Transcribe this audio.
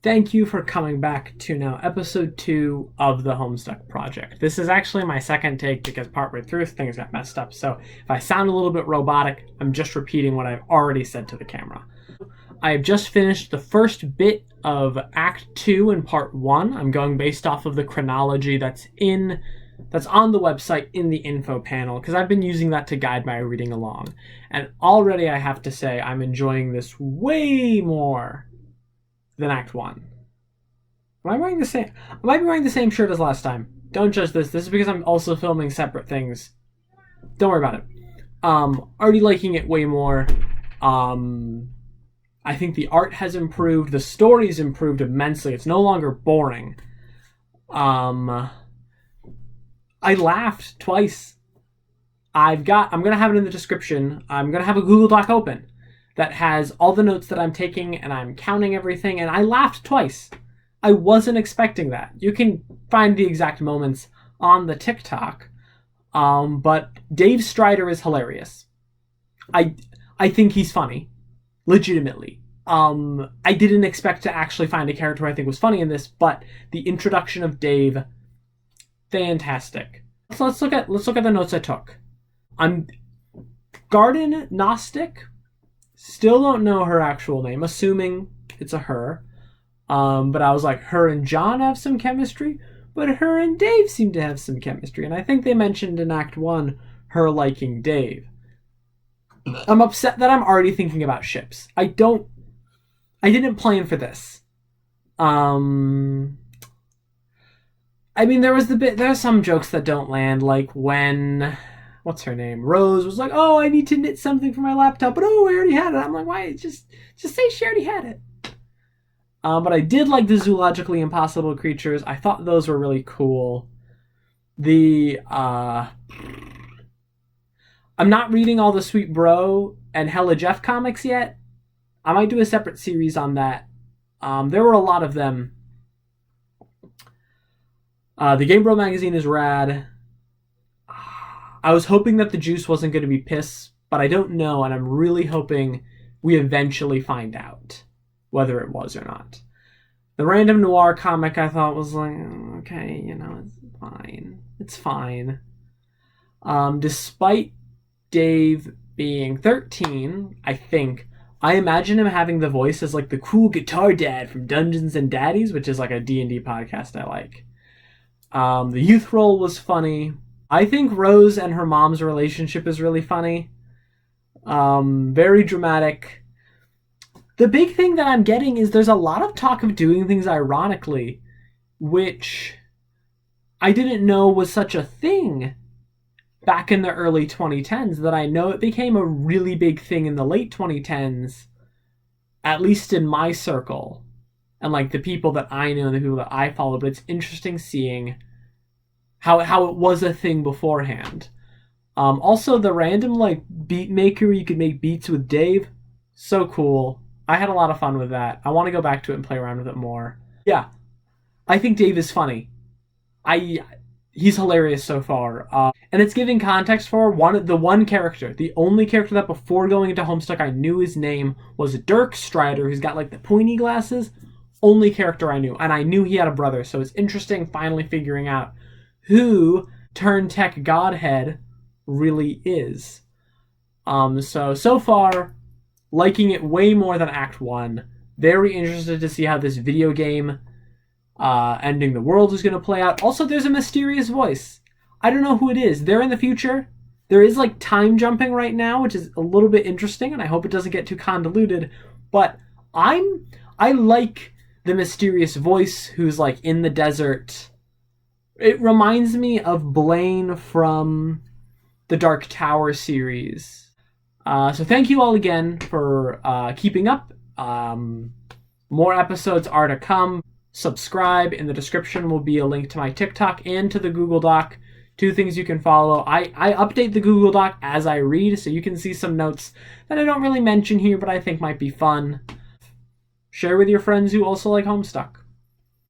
Thank you for coming back to now episode 2 of the HomeStuck project. This is actually my second take because partway through things got messed up, so if I sound a little bit robotic, I'm just repeating what I've already said to the camera. I have just finished the first bit of Act 2 in Part 1. I'm going based off of the chronology that's on the website in the info panel, because I've been using that to guide my reading along. And already I have to say I'm enjoying this way more than Act 1. Am I wearing the same? I might be wearing the same shirt as last time. Don't judge this. This is because I'm also filming separate things. Don't worry about it. Already liking it way more. I think the art has improved. The story's improved immensely. It's no longer boring. I laughed twice. I'm gonna have it in the description. I'm gonna have a Google Doc open that has all the notes that I'm taking, and I'm counting everything, and I laughed twice. I wasn't expecting that. You can find the exact moments on the TikTok, but Dave Strider is hilarious. I think he's funny, legitimately. I didn't expect to actually find a character I think was funny in this, but the introduction of Dave, fantastic. So let's look at the notes I took. I'm garden gnostic. Still don't know her actual name, assuming it's a her. But I was like, her and John have some chemistry, but her and Dave seem to have some chemistry. And I think they mentioned in Act 1 her liking Dave. I'm upset that I'm already thinking about ships. I didn't plan for this. I mean, there's some jokes that don't land, like when, what's her name? Rose was like, oh, I need to knit something for my laptop, but oh, I already had it. I'm like, why? Just say she already had it. But I did like the zoologically impossible creatures. I thought those were really cool. I'm not reading all the Sweet Bro and Hella Jeff comics yet. I might do a separate series on that. There were a lot of them. The Game Bro magazine is rad. I was hoping that the juice wasn't going to be piss, but I don't know, and I'm really hoping we eventually find out whether it was or not. The Random Noir comic I thought was like, okay, it's fine. It's fine. Despite Dave being 13, I imagine him having the voice as like the cool guitar dad from Dungeons and Daddies, which is like a D&D podcast I like. The youth role was funny. I think Rose and her mom's relationship is really funny. Very dramatic. The big thing that I'm getting is there's a lot of talk of doing things ironically, which I didn't know was such a thing back in the early 2010s, that I know it became a really big thing in the late 2010s, at least in my circle, and like the people that I know and the people that I follow. But it's interesting seeing how it was a thing beforehand. Also, the random like beat maker, you could make beats with Dave, so cool. I had a lot of fun with that. I want to go back to it and play around with it more. Yeah, I think Dave is funny. He's hilarious so far. And it's giving context for the only character that before going into Homestuck I knew his name was Dirk Strider, who's got like the pointy glasses. Only character I knew. And I knew he had a brother, so it's interesting finally figuring out who Turn Tech Godhead really is. So far, liking it way more than Act 1. Very interested to see how this video game ending the world is going to play out. Also, there's a mysterious voice. I don't know who it is. They're in the future. There is like time jumping right now, which is a little bit interesting, and I hope it doesn't get too convoluted. But I like the mysterious voice who's like in the desert. It reminds me of Blaine from the Dark Tower series. So thank you all again for keeping up. More episodes are to come. Subscribe. In the description will be a link to my TikTok and to the Google Doc. 2 things you can follow. I update the Google Doc as I read, so you can see some notes that I don't really mention here, but I think might be fun. Share with your friends who also like Homestuck.